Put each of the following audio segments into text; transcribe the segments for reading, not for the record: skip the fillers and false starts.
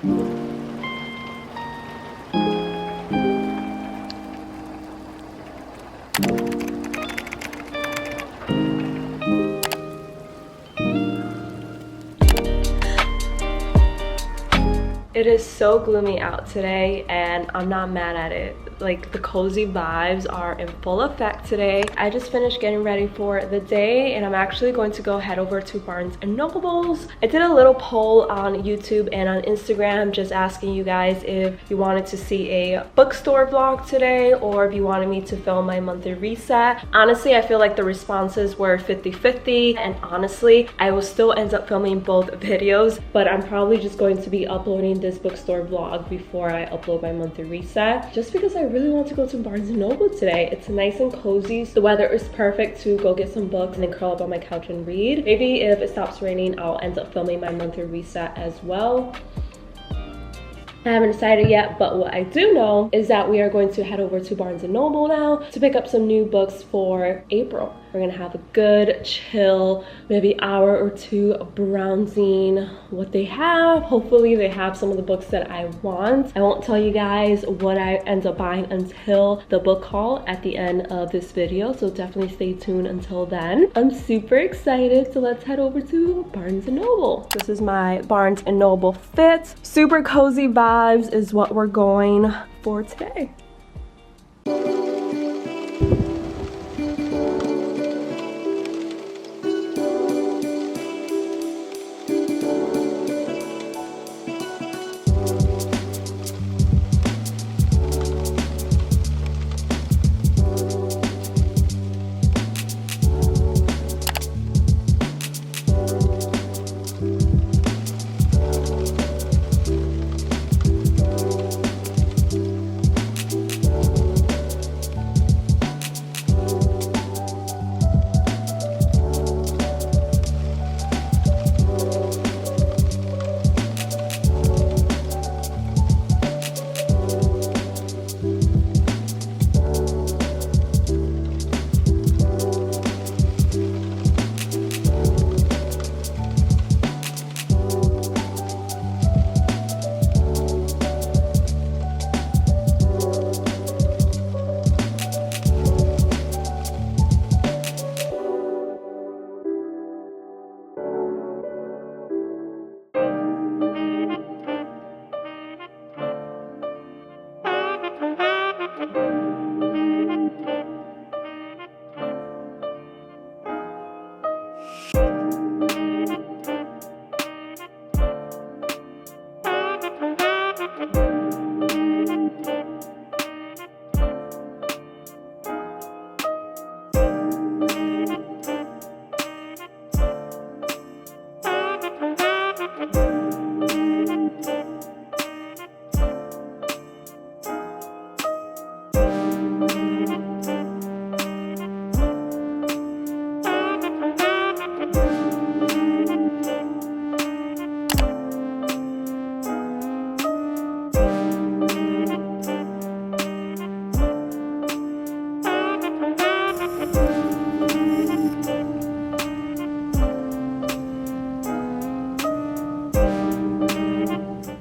It is so gloomy out today and I'm not mad at it. Like, the cozy vibes are in full effect today. I just finished getting ready for the day and I'm actually going to go head over to Barnes and Nobles. I did a little poll on YouTube and on Instagram just asking you guys if you wanted to see a bookstore vlog today or if you wanted me to film my monthly reset. Honestly, I feel like the responses were 50-50, and honestly, I will still end up filming both videos, but I'm probably just going to be uploading this bookstore vlog before I upload my monthly reset, just because I really want to go to Barnes and Noble today. It's nice and cozy. The weather is perfect to go get some books and then curl up on my couch and read. Maybe if it stops raining, I'll end up filming my monthly reset as well. I haven't decided yet, but what I do know is that we are going to head over to Barnes & Noble now to pick up some new books for April. We're gonna have a good, chill, maybe hour or two browsing what they have. Hopefully they have some of the books that I want. I won't tell you guys what I end up buying until the book haul at the end of this video, so definitely stay tuned until then. I'm super excited, so let's head over to Barnes & Noble. This is my Barnes & Noble fit. Super cozy vibes is what we're going for today.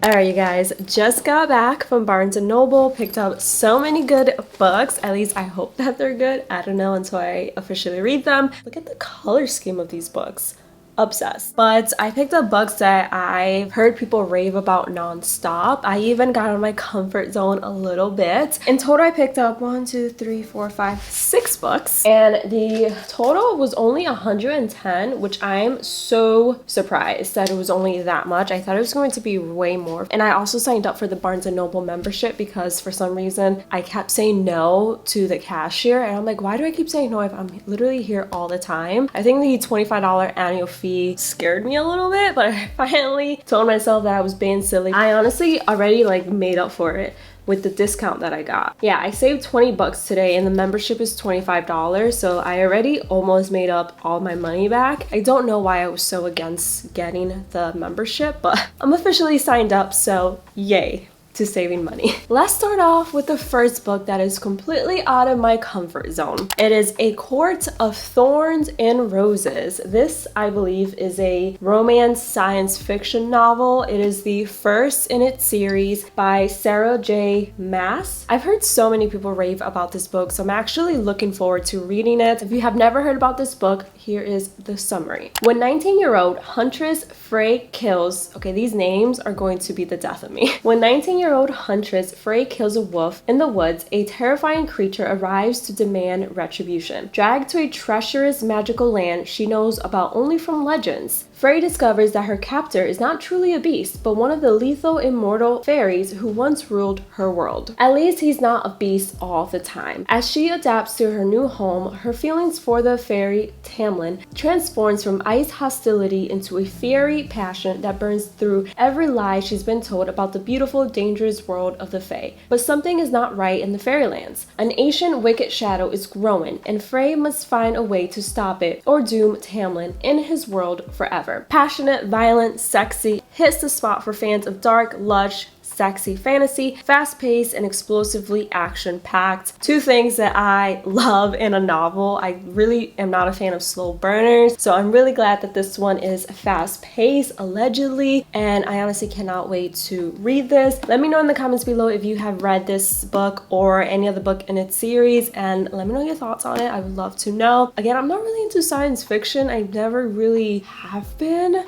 Alright, you guys, just got back from Barnes & Noble, picked up so many good books. At least I hope that they're good. I don't know until I officially read them. Look at the color scheme of these books. Obsessed. But I picked up books that I've heard people rave about nonstop. I even got out of my comfort zone a little bit. In total, I picked up 6 books, and the total was only 110, which I'm so surprised that it was only that much. I thought it was going to be way more. And I also signed up for the Barnes & Noble membership because for some reason I kept saying no to the cashier, and I'm like, why do I keep saying no if I'm literally here all the time? I think the $25 annual fee scared me a little bit, but I finally told myself that I was being silly. I honestly already made up for it with the discount that I got. Yeah, I saved 20 bucks today and the membership is $25, so I already almost made up all my money back. I don't know why I was so against getting the membership, but I'm officially signed up, so yay. to saving money. Let's start off with the first book that is completely out of my comfort zone. It is A Court of Thorns and Roses. This, I believe, is a romance science fiction novel. It is the first in its series by Sarah J. Maas. I've heard so many people rave about this book, so I'm actually looking forward to reading it. If you have never heard about this book, here is the summary. When 19-year-old Huntress Frey kills, okay, these names are going to be the death of me. When 19-year-old Huntress Frey kills a wolf in the woods, a terrifying creature arrives to demand retribution. Dragged to a treacherous magical land she knows about only from legends, Frey discovers that her captor is not truly a beast, but one of the lethal immortal fairies who once ruled her world. At least he's not a beast all the time. As she adapts to her new home, her feelings for the fairy Tamlin transforms from ice hostility into a fiery passion that burns through every lie she's been told about the beautiful, dangerous world of the Fae. But something is not right in the fairylands. An ancient wicked shadow is growing, and Frey must find a way to stop it or doom Tamlin in his world forever. Passionate, violent, sexy, hits the spot for fans of dark, lush, sexy fantasy, fast-paced and explosively action-packed. Two things that I love in a novel. I really am not a fan of slow burners, so I'm really glad that this one is fast-paced, allegedly, and I honestly cannot wait to read this. Let me know in the comments below if you have read this book or any other book in its series, and let me know your thoughts on it. I would love to know. Again, I'm not really into science fiction. I never really have been.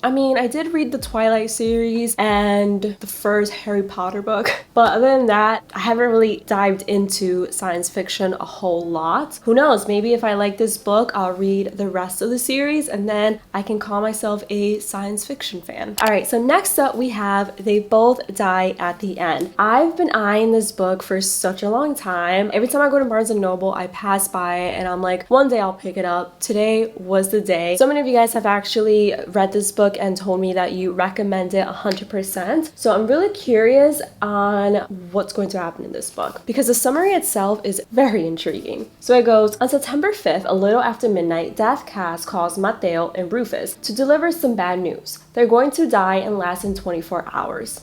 I mean, I did read the Twilight series and the first Harry Potter book, but other than that, I haven't really dived into science fiction a whole lot. Who knows, maybe if I like this book, I'll read the rest of the series and then I can call myself a science fiction fan. Alright, so next up we have They Both Die at the End. I've been eyeing this book for such a long time. Every time I go to Barnes & Noble, I pass by it and I'm like, one day I'll pick it up. Today was the day. So many of you guys have actually read this book and told me that you recommend it 100%. So I'm really curious on what's going to happen in this book because the summary itself is very intriguing. So it goes, on September 5th, a little after midnight, Death Cast calls Mateo and Rufus to deliver some bad news. They're going to die in less than 24 hours.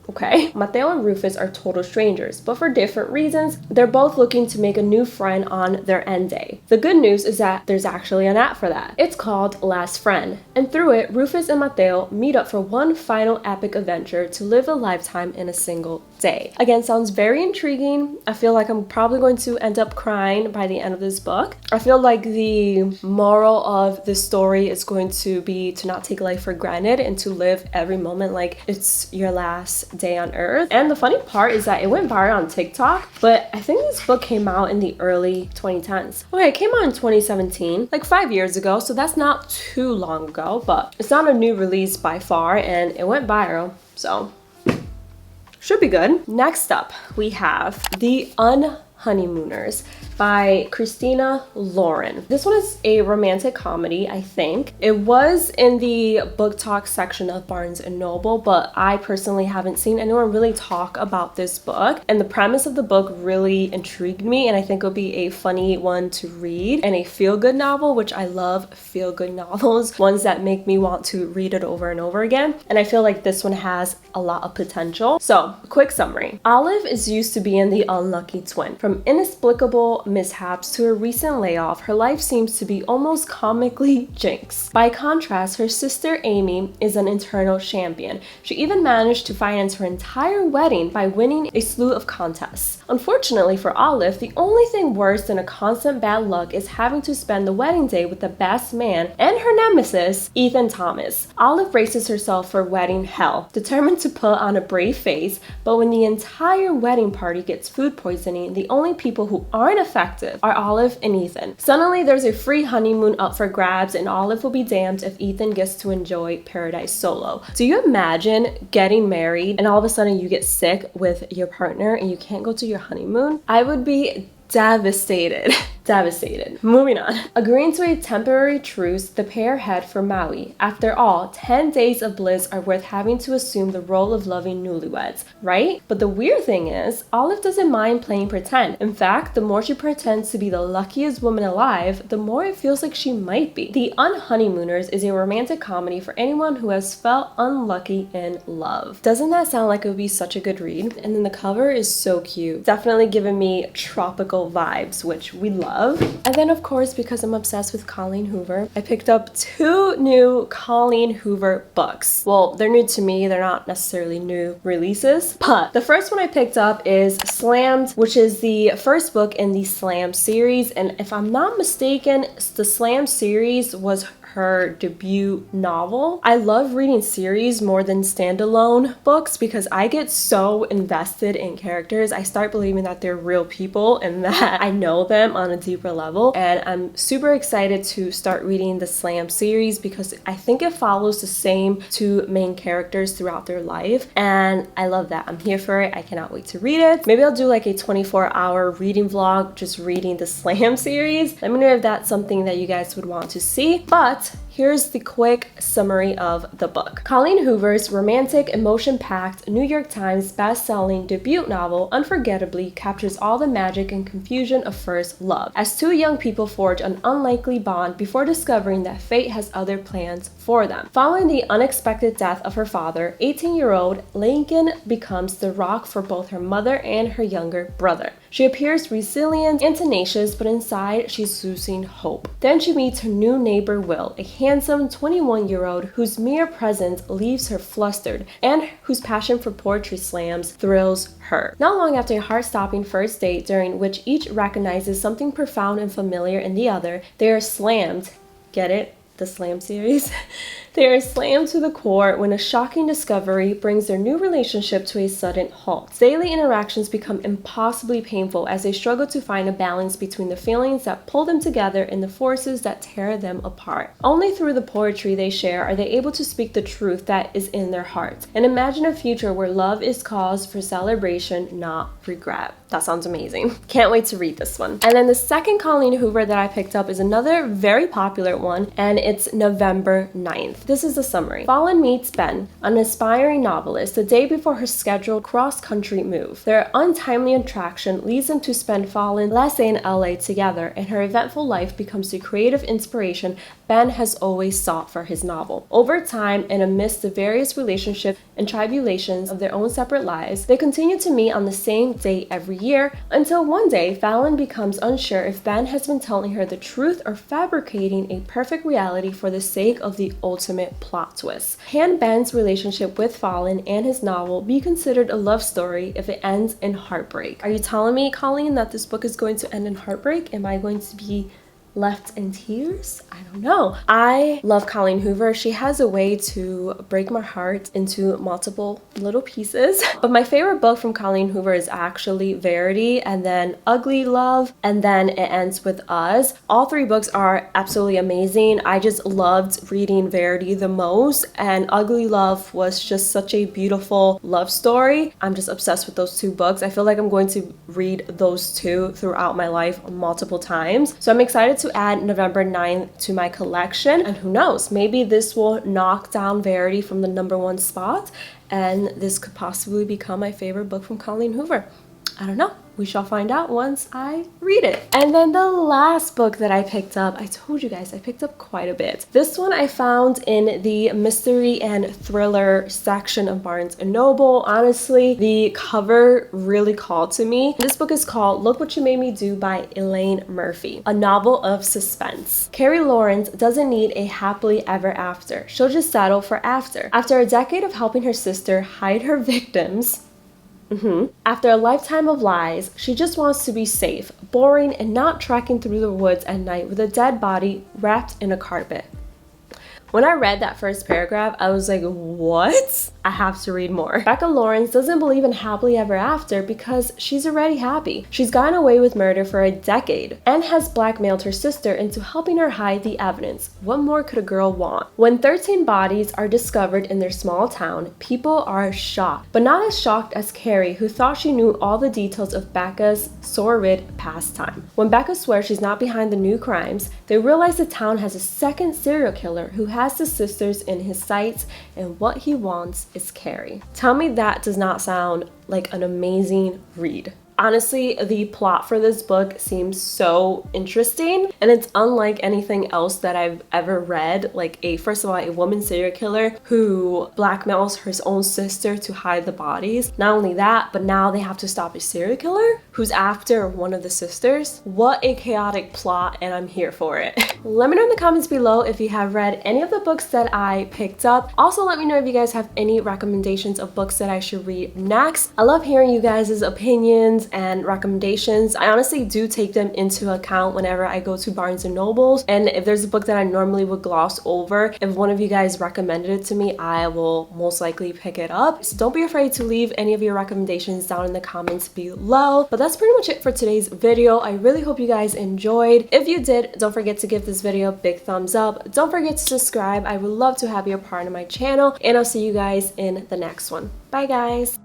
Okay. Mateo and Rufus are total strangers, but for different reasons. They're both looking to make a new friend on their end day. The good news is that there's actually an app for that. It's called Last Friend, and through it, Rufus and Mateo meet up for one final epic adventure to live a lifetime in a single day. Again, sounds very intriguing. I feel like I'm probably going to end up crying by the end of this book. I feel like the moral of the story is going to be to not take life for granted and to live every moment like it's your last day on earth. And the funny part is that it went viral on TikTok, but I think this book came out in the early 2010s. Okay, it came out in 2017, like 5 years ago, so that's not too long ago, but it's not a new release by far, and it went viral, so should be good. Next up, we have The Honeymooners by Christina Lauren. This one is a romantic comedy, I think. It was in the book talk section of Barnes & Noble, but I personally haven't seen anyone really talk about this book. And the premise of the book really intrigued me, and I think it'll be a funny one to read and a feel-good novel, which I love feel-good novels, ones that make me want to read it over and over again. And I feel like this one has a lot of potential. So, quick summary. Olive is used to being the unlucky twin. From inexplicable mishaps to a recent layoff, her life seems to be almost comically jinxed. By contrast, her sister Amy is an internal champion. She even managed to finance her entire wedding by winning a slew of contests. Unfortunately for Olive, the only thing worse than a constant bad luck is having to spend the wedding day with the best man and her nemesis, Ethan Thomas. Olive braces herself for wedding hell, determined to put on a brave face, but when the entire wedding party gets food poisoning, the only people who aren't affected are Olive and Ethan. Suddenly, there's a free honeymoon up for grabs, and Olive will be damned if Ethan gets to enjoy paradise solo. Do you imagine getting married and all of a sudden you get sick with your partner and you can't go to your honeymoon? I would be devastated. devastated. Moving on. Agreeing to a temporary truce, the pair head for Maui. After all, 10 days of bliss are worth having to assume the role of loving newlyweds, right? But the weird thing is, Olive doesn't mind playing pretend. In fact, the more she pretends to be the luckiest woman alive, the more it feels like she might be. The Honeymooners is a romantic comedy for anyone who has felt unlucky in love. Doesn't that sound like it would be such a good read? And then the cover is so cute. Definitely giving me tropical vibes, which we love. And then of course, because I'm obsessed with Colleen Hoover, I picked up 2 new Colleen Hoover books. Well, they're new to me, they're not necessarily new releases, but the first one I picked up is Slammed, which is the first book in the Slam series. And if I'm not mistaken, the Slam series was her debut novel. I love reading series more than standalone books because I get so invested in characters. I start believing that they're real people and that I know them on a deeper level. And I'm super excited to start reading the Slam series because I think it follows the same 2 main characters throughout their life. And I love that. I'm here for it. I cannot wait to read it. Maybe I'll do like a 24-hour reading vlog just reading the Slam series. Let me know if that's something that you guys would want to see. But here's the quick summary of the book. Colleen Hoover's romantic, emotion-packed, New York Times best-selling debut novel unforgettably captures all the magic and confusion of first love, as 2 young people forge an unlikely bond before discovering that fate has other plans for them. Following the unexpected death of her father, 18-year-old Lincoln becomes the rock for both her mother and her younger brother. She appears resilient and tenacious, but inside she's losing hope. Then she meets her new neighbor Will, a handsome 21-year-old whose mere presence leaves her flustered and whose passion for poetry slams thrills her. Not long after a heart-stopping first date during which each recognizes something profound and familiar in the other, they are slammed. Get it? The Slam series. They are slammed to the core when a shocking discovery brings their new relationship to a sudden halt. Daily interactions become impossibly painful as they struggle to find a balance between the feelings that pull them together and the forces that tear them apart. Only through the poetry they share are they able to speak the truth that is in their hearts and imagine a future where love is cause for celebration, not regret. That sounds amazing. Can't wait to read this one. And then the second Colleen Hoover that I picked up is another very popular one, and it's November 9th. This is the summary. Fallon meets Ben, an aspiring novelist, the day before her scheduled cross-country move. Their untimely attraction leads them to spend Fallon's last day in LA together, and her eventful life becomes the creative inspiration Ben has always sought for his novel. Over time, and amidst the various relationships and tribulations of their own separate lives, they continue to meet on the same date every year, until one day Fallon becomes unsure if Ben has been telling her the truth or fabricating a perfect reality for the sake of the ultimate plot twist. Can Ben's relationship with Fallon and his novel be considered a love story if it ends in heartbreak? Are you telling me, Colleen, that this book is going to end in heartbreak? Am I going to be left in tears? I don't know. I love Colleen Hoover. She has a way to break my heart into multiple little pieces. But my favorite book from Colleen Hoover is actually Verity, and then Ugly Love, and then it ends with Us. All 3 books are absolutely amazing. I just loved reading Verity the most, and Ugly Love was just such a beautiful love story. I'm just obsessed with those 2 books. I feel like I'm going to read those 2 throughout my life multiple times. So I'm excited to add November 9th to my collection, and who knows, maybe this will knock down Verity from the #1 spot and this could possibly become my favorite book from Colleen Hoover. I don't know. We shall find out once I read it. And then the last book that I picked up, I told you guys I picked up quite a bit. This one I found in the mystery and thriller section of Barnes & Noble. Honestly, the cover really called to me. This book is called Look What You Made Me Do by Elaine Murphy, a novel of suspense. Carrie Lawrence doesn't need a happily ever after. She'll just settle for after. After a decade of helping her sister hide her victims, after a lifetime of lies, she just wants to be safe, boring, and not trekking through the woods at night with a dead body wrapped in a carpet. When I read that first paragraph, I was like, what? I have to read more. Becca Lawrence doesn't believe in happily ever after because she's already happy. She's gotten away with murder for a decade and has blackmailed her sister into helping her hide the evidence. What more could a girl want? When 13 bodies are discovered in their small town, people are shocked, but not as shocked as Carrie, who thought she knew all the details of Becca's sordid pastime. When Becca swears she's not behind the new crimes, they realize the town has a second serial killer who has the sisters in his sights, and what he wants is Carrie. Tell me that does not sound like an amazing read. Honestly, the plot for this book seems so interesting, and it's unlike anything else that I've ever read. Like, first of all, a woman serial killer who blackmails her own sister to hide the bodies. Not only that, but now they have to stop a serial killer who's after one of the sisters. What a chaotic plot, and I'm here for it. Let me know in the comments below if you have read any of the books that I picked up. Also, let me know if you guys have any recommendations of books that I should read next. I love hearing you guys' opinions and recommendations. I honestly do take them into account whenever I go to Barnes & Nobles, and if there's a book that I normally would gloss over, if one of you guys recommended it to me, I will most likely pick it up. So don't be afraid to leave any of your recommendations down in the comments below. But that's pretty much it for today's video. I really hope you guys enjoyed. If you did, don't forget to give this video a big thumbs up. Don't forget to subscribe. I would love to have you a part of my channel, and I'll see you guys in the next one. Bye guys.